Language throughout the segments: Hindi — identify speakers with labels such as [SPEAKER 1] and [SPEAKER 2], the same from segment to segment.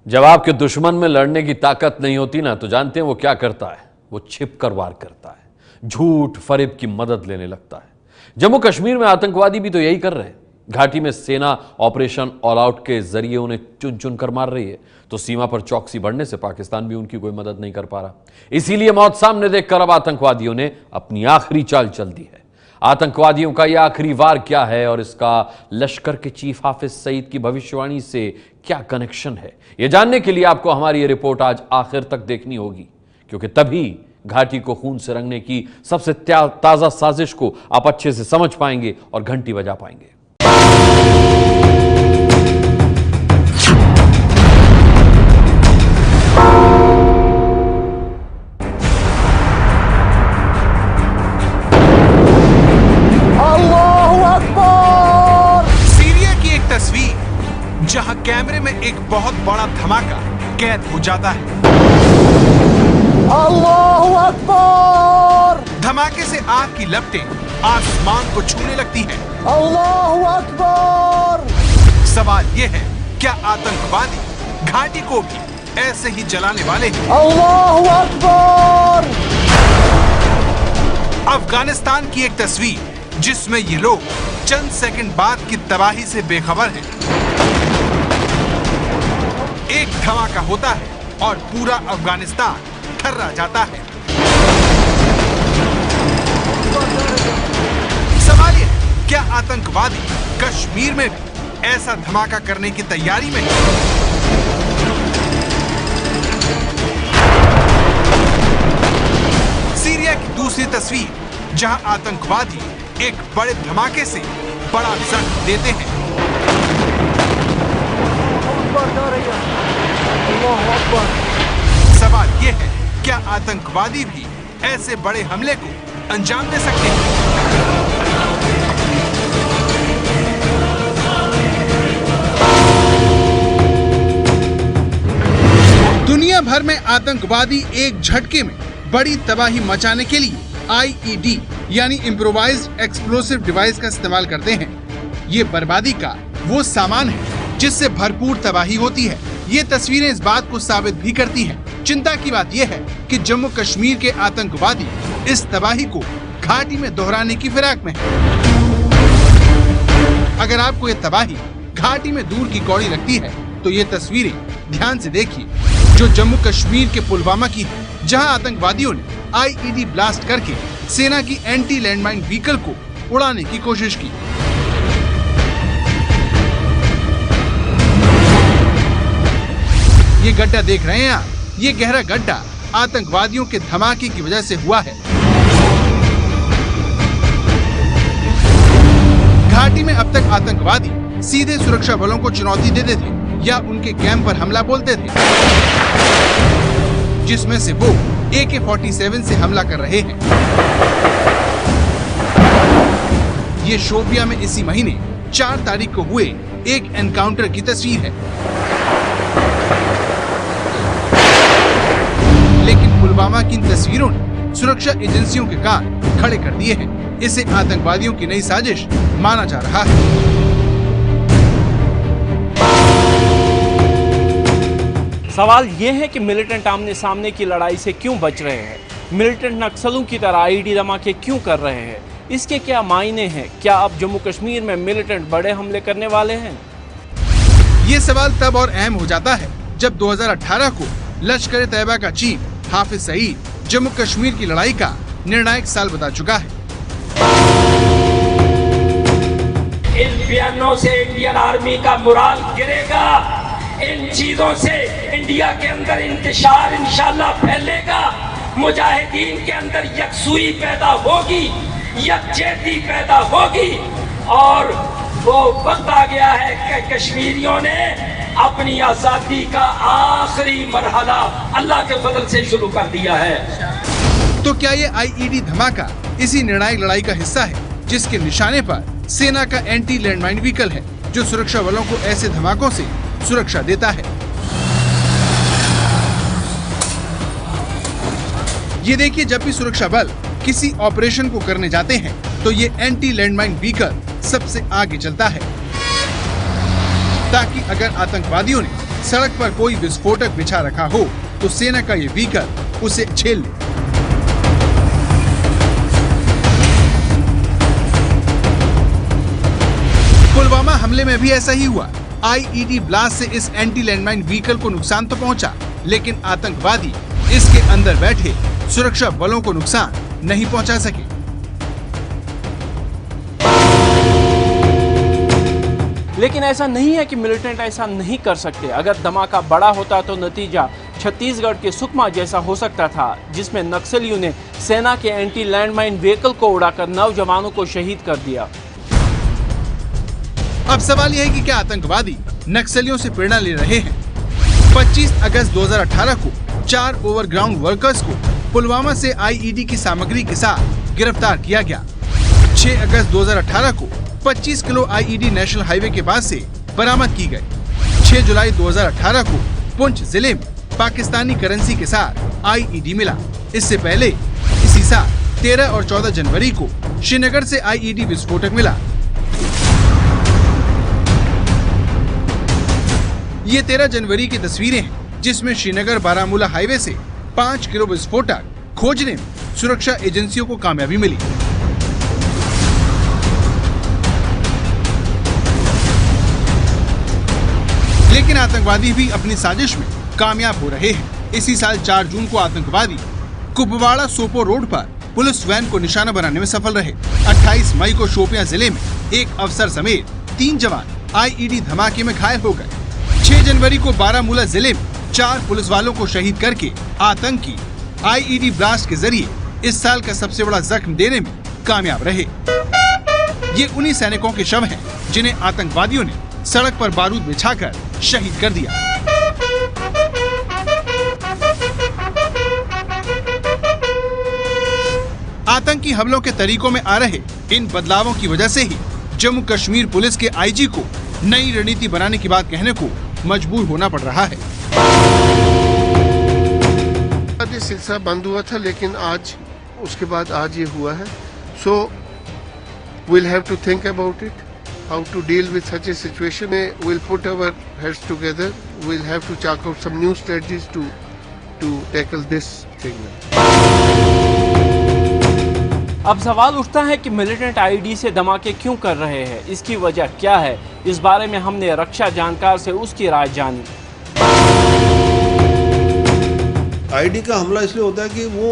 [SPEAKER 1] जब आपके दुश्मन में लड़ने की ताकत नहीं होती ना, तो जानते हैं वो क्या करता है? वो छिप कर वार करता है, झूठ फरेब की मदद लेने लगता है। जम्मू कश्मीर में आतंकवादी भी तो यही कर रहे हैं। घाटी में सेना ऑपरेशन ऑल आउट के जरिए उन्हें चुन चुन कर मार रही है, तो सीमा पर चौकसी बढ़ने से पाकिस्तान भी उनकी कोई मदद नहीं कर पा रहा। इसीलिए मौत सामने देखकर अब आतंकवादियों ने अपनी आखिरी चाल चल दी है। आतंकवादियों का यह आखिरी वार क्या है और इसका लश्कर के चीफ हाफिज सईद की भविष्यवाणी से क्या कनेक्शन है, यह जानने के लिए आपको हमारी ये रिपोर्ट आज आखिर तक देखनी होगी, क्योंकि तभी घाटी को खून से रंगने की सबसे ताजा साजिश को आप अच्छे से समझ पाएंगे और घंटी बजा पाएंगे।
[SPEAKER 2] जहां कैमरे में एक बहुत बड़ा धमाका कैद हो जाता है।
[SPEAKER 3] अल्लाहु अकबर!
[SPEAKER 2] धमाके से आग की लपटें आसमान को छूने लगती हैं।
[SPEAKER 3] अल्लाहु अकबर!
[SPEAKER 2] सवाल ये है, क्या आतंकवादी घाटी को भी ऐसे ही जलाने वाले हैं?
[SPEAKER 3] अल्लाहु अकबर!
[SPEAKER 2] अफगानिस्तान की एक तस्वीर जिसमें ये लोग चंद सेकंड बाद की तबाही से बेखबर हैं। एक धमाका होता है और पूरा अफगानिस्तान थर्रा जाता है। सवाल ये, क्या आतंकवादी कश्मीर में भी ऐसा धमाका करने की तैयारी में है? सीरिया की दूसरी तस्वीर, जहां आतंकवादी एक बड़े धमाके से बड़ा जख्म देते हैं। सवाल ये है, क्या आतंकवादी भी ऐसे बड़े हमले को अंजाम दे सकते हैं? दुनिया भर में आतंकवादी एक झटके में बड़ी तबाही मचाने के लिए IED यानी इम्प्रोवाइज्ड एक्सप्लोसिव डिवाइस का इस्तेमाल करते हैं। ये बर्बादी का वो सामान है जिससे भरपूर तबाही होती है। ये तस्वीरें इस बात को साबित भी करती हैं। चिंता की बात यह है कि जम्मू कश्मीर के आतंकवादी इस तबाही को घाटी में दोहराने की फिराक में हैं। अगर आपको ये तबाही घाटी में दूर की कौड़ी लगती है, तो ये तस्वीरें ध्यान से देखिए, जो जम्मू कश्मीर के पुलवामा की है, जहां आतंकवादियों ने IED ब्लास्ट करके सेना की एंटी लैंडमाइन व्हीकल को उड़ाने की कोशिश की। ये गड्ढा देख रहे हैं आप, ये गहरा गड्ढा आतंकवादियों के धमाके की वजह से हुआ है। घाटी में अब तक आतंकवादी सीधे सुरक्षा बलों को चुनौती देते थे या उनके कैंप पर हमला बोलते थे, जिसमें से वो AK-47 से हमला कर रहे हैं। ये शोपिया में इसी महीने 4 तारीख को हुए एक एनकाउंटर की तस्वीर है। लेकिन पुलवामा की इन तस्वीरों ने सुरक्षा एजेंसियों के कान खड़े कर दिए हैं। इसे आतंकवादियों की नई साजिश माना जा रहा है।
[SPEAKER 4] सवाल ये है कि मिलिटेंट आमने सामने की लड़ाई से क्यों बच रहे हैं? मिलिटेंट नक्सलों की तरह IED धमाके क्यों कर रहे हैं? इसके क्या मायने हैं? क्या अब जम्मू कश्मीर में मिलिटेंट बड़े हमले करने वाले हैं?
[SPEAKER 2] ये सवाल तब और अहम हो जाता है जब 2018 को लश्कर तैयबा का चीफ हाफिज सईद जम्मू कश्मीर की लड़ाई का निर्णायक साल बता चुका है।
[SPEAKER 5] इन बयानों से इंडियन आर्मी का मुराल गिरेगा। इन चीजों से इंडिया के अंदर इंतशार इंशाल्लाह फैलेगा। मुजाहिदीन के अंदर यकसुई पैदा होगी, यकजहती पैदा होगी और वो वक्त आ गया है कि कश्मीरियों ने अपनी आजादी का आखिरी मरहला अल्लाह के फजल से शुरू कर दिया है।
[SPEAKER 2] तो क्या ये IED धमाका इसी निर्णायक लड़ाई का हिस्सा है, जिसके निशाने पर सेना का एंटी लैंडमाइन व्हीकल है, जो सुरक्षा बलों को ऐसे धमाकों से सुरक्षा देता है? ये देखिए, जब भी सुरक्षा बल किसी ऑपरेशन को करने जाते हैं, तो ये एंटी लैंडमाइन व्हीकल सबसे आगे चलता है, ताकि अगर आतंकवादियों ने सड़क पर कोई विस्फोटक बिछा रखा हो तो सेना का ये व्हीकल उसे झेल ले। पुलवामा हमले में भी ऐसा ही हुआ। आईईडी ब्लास्ट से इस एंटी लैंडमाइन व्हीकल को नुकसान तो पहुंचा, लेकिन आतंकवादी इसके अंदर बैठे सुरक्षा बलों को नुकसान नहीं पहुंचा सके।
[SPEAKER 4] लेकिन ऐसा नहीं है कि मिलिटेंट ऐसा नहीं कर सकते। अगर धमाका बड़ा होता तो नतीजा छत्तीसगढ़ के सुकमा जैसा हो सकता था, जिसमें नक्सलियों ने सेना के एंटी लैंडमाइन व्हीकल को उड़ाकर 9 जवानों को शहीद कर दिया।
[SPEAKER 2] अब सवाल यह है कि क्या आतंकवादी नक्सलियों से प्रेरणा ले रहे हैं? 25 अगस्त 2018 को 4 ओवरग्राउंड वर्कर्स को पुलवामा से आईईडी की सामग्री के साथ गिरफ्तार किया गया। 6 अगस्त 2018 को 25 किलो आईईडी नेशनल हाईवे के पास से बरामद की गई। 6 जुलाई 2018 को पुंछ जिले में पाकिस्तानी करेंसी के साथ आईईडी मिला। इससे पहले इसी साल 13 और 14 जनवरी को श्रीनगर से आईईडी विस्फोटक मिला। ये 13 जनवरी की तस्वीरें हैं, जिसमें श्रीनगर बारामूला हाईवे से 5 किलो विस्फोटक खोजने में सुरक्षा एजेंसियों को कामयाबी मिली। लेकिन आतंकवादी भी अपनी साजिश में कामयाब हो रहे हैं। इसी साल 4 जून को आतंकवादी कुपवाड़ा सोपो रोड पर पुलिस वैन को निशाना बनाने में सफल रहे। 28 मई को शोपियां जिले में एक अफसर समेत 3 जवान आईईडी धमाके में घायल हो गए। 6 जनवरी को बारामूला जिले में 4 पुलिस वालों को शहीद करके आतंकी आईईडी ब्लास्ट के जरिए इस साल का सबसे बड़ा जख्म देने में कामयाब रहे। ये उन्हीं सैनिकों के शव हैं जिन्हें आतंकवादियों ने सड़क पर बारूद बिछाकर शहीद कर दिया। आतंकी हमलों के तरीकों में आ रहे इन बदलावों की वजह से ही जम्मू कश्मीर पुलिस के आईजी को नई रणनीति बनाने की बात कहने को मजबूर होना पड़ रहा है।
[SPEAKER 6] सिलसिला बंद हुआ था, लेकिन आज उसके बाद आज ये हुआ है। सो we'll have to think about it, how to deal with such a situation. We'll put our heads together. We'll have to chalk out some new strategies to tackle this thing.
[SPEAKER 4] अब सवाल उठता है कि मिलिटेंट आईईडी से धमाके क्यों कर रहे हैं, इसकी वजह क्या है। इस बारे में हमने रक्षा जानकार से उसकी राय जानी।
[SPEAKER 7] आईईडी का हमला इसलिए होता है कि वो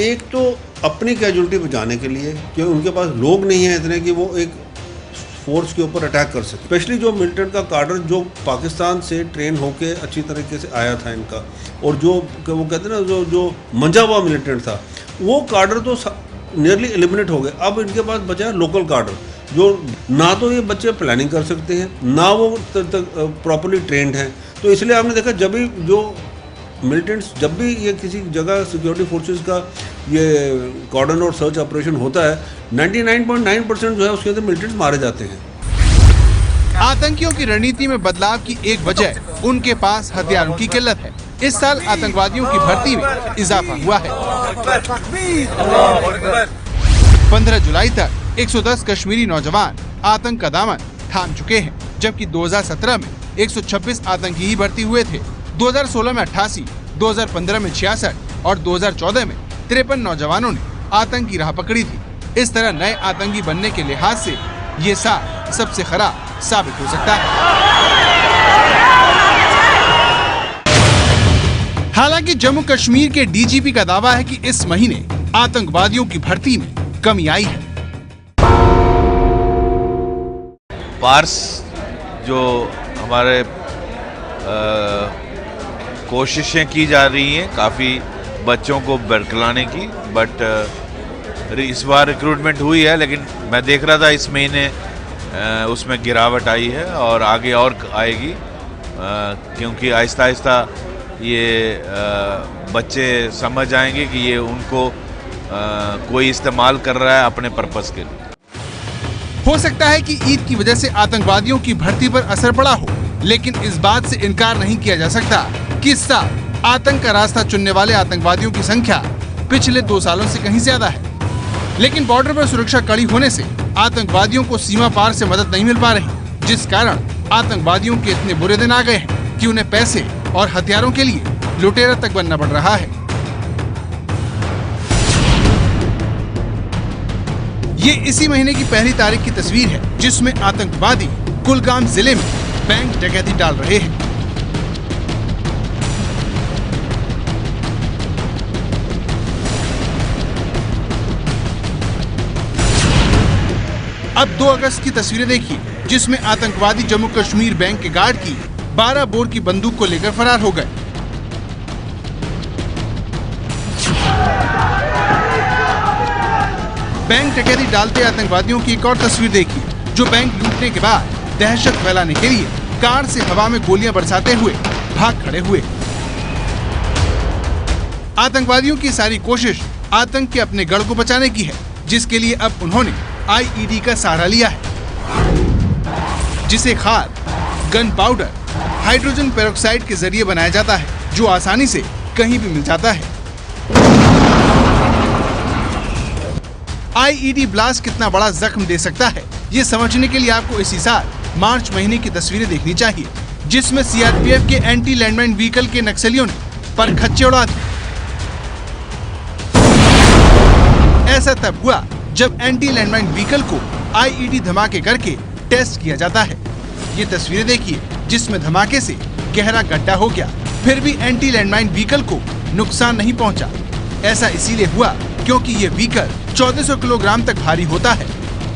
[SPEAKER 7] एक तो अपनी कैजुअलिटी बचाने के लिए, क्योंकि उनके पास लोग नहीं है इतने कि वो एक फोर्स के ऊपर अटैक कर सके। स्पेशली जो मिलिटेंट का कार्डर जो पाकिस्तान से ट्रेन होके अच्छी तरीके से आया था इनका, और जो वो कहते हैं ना जो मंजा हुआ मिलिटेंट था, वो कार्डर तो नियरली एलिमिनेट हो गए। अब इनके पास बचा है लोकल कार्डर, जो ना तो ये बच्चे प्लानिंग कर सकते हैं, ना वो प्रॉपर्ली ट्रेंड हैं। तो इसलिए आपने देखा जब भी जो मिलिटेंट्स, जब भी ये किसी जगह सिक्योरिटी फोर्सेस का ये कॉर्डन और सर्च ऑपरेशन होता है, 99.9% जो है उसके अंदर मिलिटेंट्स मारे जाते हैं।
[SPEAKER 2] आतंकियों की रणनीति में बदलाव की एक वजह उनके पास हथियारों की किल्लत है। इस साल आतंकवादियों की भर्ती में इजाफा हुआ है। 15 जुलाई तक 110 कश्मीरी नौजवान आतंक का दामन थाम चुके हैं, जबकि 2017 में 126 आतंकी ही भर्ती हुए थे। 2016 में 88, 2015 में 66 और 2014 में 53 नौजवानों ने आतंक की राह पकड़ी थी। इस तरह नए आतंकी बनने के लिहाज से ये साल सबसे खराब साबित हो सकता है। हालांकि जम्मू कश्मीर के डीजीपी का दावा है कि इस महीने आतंकवादियों की भर्ती में कमी आई है।
[SPEAKER 8] पार्स जो हमारे कोशिशें की जा रही हैं काफ़ी बच्चों को बरकलाने की, बट इस बार रिक्रूटमेंट हुई है, लेकिन मैं देख रहा था इस महीने उसमें गिरावट आई है और आगे और आएगी, क्योंकि आहिस्ता आहिस्ता ये बच्चे समझ आएंगे कि ये उनको कोई इस्तेमाल कर रहा है अपने पर्पस के लिए।
[SPEAKER 2] हो सकता है कि ईद की वजह से आतंकवादियों की भर्ती पर असर पड़ा हो, लेकिन इस बात से इनकार नहीं किया जा सकता कि इस साल आतंक का रास्ता चुनने वाले आतंकवादियों की संख्या पिछले 2 सालों से कहीं ज्यादा है। लेकिन बॉर्डर पर सुरक्षा कड़ी होने से आतंकवादियों को सीमा पार से मदद नहीं मिल पा रही, जिस कारण आतंकवादियों के इतने बुरे दिन आ गए हैं कि उन्हें पैसे और हथियारों के लिए लुटेरा तक बनना पड़ रहा है। ये इसी महीने की 1 तारीख की तस्वीर है, जिसमें आतंकवादी कुलगाम जिले में बैंक डकैती डाल रहे हैं। अब 2 अगस्त की तस्वीरें देखिए, जिसमें आतंकवादी जम्मू कश्मीर बैंक के गार्ड की 12 बोर की बंदूक को लेकर फरार हो गए। बैंक डकैती डालते आतंकवादियों की एक और तस्वीर देखिए, जो बैंक लूटने के बाद दहशत फैलाने के लिए कार से हवा में गोलियां बरसाते हुए भाग खड़े हुए। आतंकवादियों की सारी कोशिश आतंक के अपने गढ़ को बचाने की है, जिसके लिए अब उन्होंने आईईडी का सहारा लिया है, जिसे खाद, गन पाउडर, हाइड्रोजन पेरोक्साइड के जरिए बनाया जाता है, जो आसानी से कहीं भी मिल जाता है। आईईडी ब्लास्ट कितना बड़ा जख्म दे सकता है, ये समझने के लिए आपको इसी साल मार्च महीने की तस्वीरें देखनी चाहिए, जिसमें सीआरपीएफ के एंटी लैंडमाइन व्हीकल के नक्सलियों ने परखच्चे उड़ा दिए। ऐसा तब हुआ जब एंटी लैंडमाइन व्हीकल को आईईडी धमाके करके टेस्ट किया जाता है। ये तस्वीरें देखिए, जिसमें धमाके से गहरा गड्ढा हो गया, फिर भी एंटी लैंडमाइन व्हीकल को नुकसान नहीं पहुंचा। ऐसा इसीलिए हुआ क्योंकि ये व्हीकल 1400 किलोग्राम तक भारी होता है।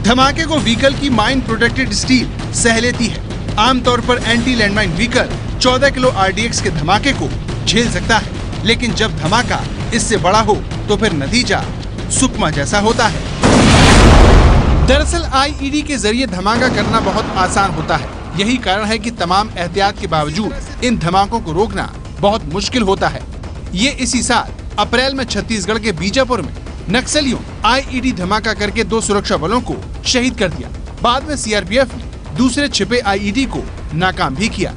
[SPEAKER 2] धमाके को व्हीकल की माइन प्रोटेक्टेड स्टील सह लेती है। आमतौर पर anti landmine vehicle 14 kilo RDX के धमाके को झेल सकता है, लेकिन जब धमाका इससे बड़ा हो तो फिर नतीजा सुकमा जैसा होता है। दरअसल आईईडी के जरिए धमाका करना बहुत आसान होता है। यही कारण है कि तमाम एहतियात के बावजूद इन धमाकों को रोकना बहुत मुश्किल होता है। ये इसी साल अप्रैल में छत्तीसगढ़ के बीजापुर में नक्सलियों आईईडी धमाका करके 2 सुरक्षा बलों को शहीद कर दिया। बाद में सीआरपीएफ ने दूसरे छिपे आईईडी को नाकाम भी किया।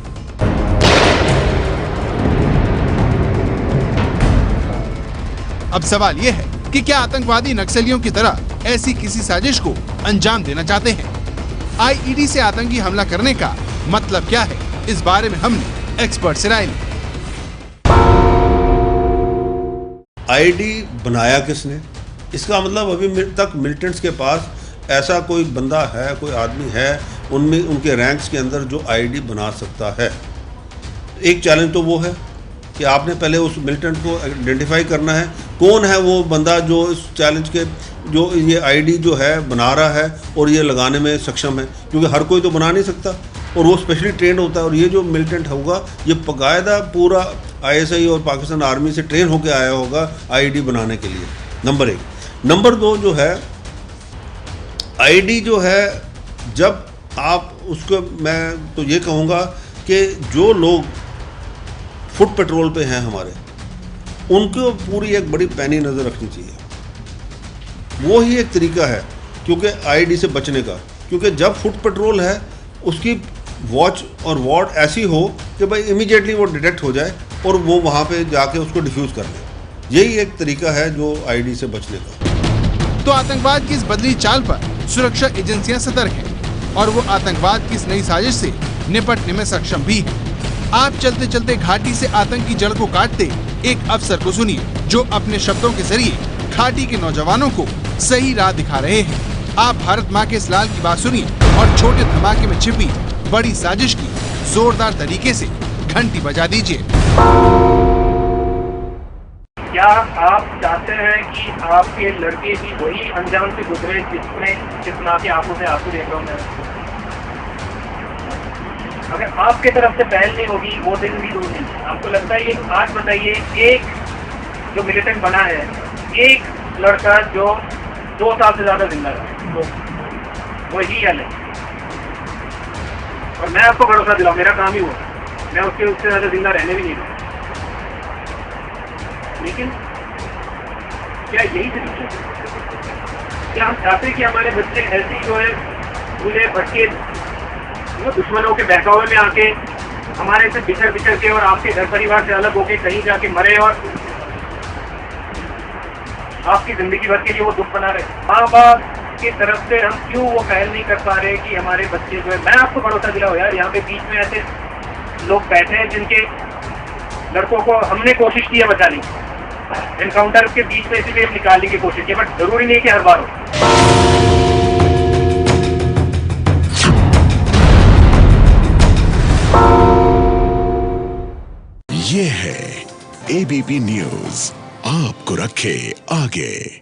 [SPEAKER 2] अब सवाल ये है कि क्या आतंकवादी नक्सलियों की तरह ऐसी किसी साजिश को अंजाम देना चाहते हैं? आईईडी से आतंकी हमला करने का मतलब क्या है? इस बारे में हमने एक्सपर्ट से राय ली।
[SPEAKER 7] आईडी बनाया किसने? इसका मतलब अभी तक मिलिटेंट्स के पास ऐसा कोई बंदा है, कोई आदमी है उनमें उनके रैंक्स के अंदर जो आईडी बना सकता है। एक चैलेंज तो वो है कि आपने पहले उस मिलिटेंट को आइडेंटिफाई करना है, कौन है वो बंदा जो इस चैलेंज के जो ये आईडी जो है बना रहा है और ये लगाने में सक्षम है, क्योंकि हर कोई तो बना नहीं सकता और वो स्पेशली ट्रेंड होता है। और ये जो मिलिटेंट होगा ये बाकायदा पूरा आईएसआई और पाकिस्तान आर्मी से ट्रेन होकर आया होगा आईडी बनाने के लिए, नंबर 1। नंबर 2 जो है आईडी जो है, जब आप उसको, मैं तो ये कहूँगा कि जो लोग फुट पेट्रोल पे हैं हमारे, उनको पूरी एक बड़ी पैनी नज़र रखनी चाहिए। वो ही एक तरीका है क्योंकि आईडी से बचने का, क्योंकि जब फुट पेट्रोल है उसकी वॉच और वार्ड ऐसी हो कि भाई इमीडिएटली वो डिटेक्ट हो जाए और वो वहाँ पे जाके उसको डिफ्यूज़ कर ले। यही एक तरीका है जो आईडी से बचने का।
[SPEAKER 2] तो आतंकवाद की इस बदली चाल पर सुरक्षा एजेंसियां सतर्क हैं और वो आतंकवाद की इस नई साजिश से निपटने में सक्षम भी है। आप चलते चलते घाटी से आतंक की जड़ को काटते एक अफसर को सुनिए, जो अपने शब्दों के जरिए घाटी के नौजवानों को सही राह दिखा रहे हैं। आप भारत माँ के इस लाल की बात सुनिए और छोटे धमाके में छिपी बड़ी साजिश की जोरदार तरीके से घंटी बजा दीजिए।
[SPEAKER 9] क्या आप चाहते हैं कि आपके लड़के भी वही अंजाम से गुजरे जिसमें आपकी आंखों से आंसू देख रहा हूँ? अगर आपके तरफ से पहल नहीं होगी वो दिन भी दूर नहीं। आपको लगता है, ये आज बताइए, एक जो मिलिटेंट बना है, एक लड़का जो 2 साल से ज्यादा जिंदा है, तो वही हल है। और मैं आपको भरोसा दिलाऊं, मेरा काम ही हुआ, मैं उससे ज्यादा जिंदा रहने भी नहीं दूँ। लेकिन क्या यही तरीका है? क्या हम चाहते हैं कि हमारे बच्चे ऐसे जो है भूले भटके दुश्मनों के बहकावे में आके हमारे से बिछड़ के और आपके घर परिवार से अलग होके कहीं जाके मरे और आपकी जिंदगी भर के लिए वो दुख बना रहे? माँ बाप की तरफ से हम क्यों वो पहल नहीं कर पा रहे कि हमारे बच्चे जो है, मैं आपको भरोसा दिलाऊं यार, यहाँ पे बीच में ऐसे लोग बैठे हैं जिनके लड़कों को हमने कोशिश की है बचाने की, एनकाउंटर के बीच में इसीलिए निकालने की कोशिश की, बट जरूरी नहीं कि हर बार हो।
[SPEAKER 10] ये है एबीपी न्यूज, आपको रखे आगे।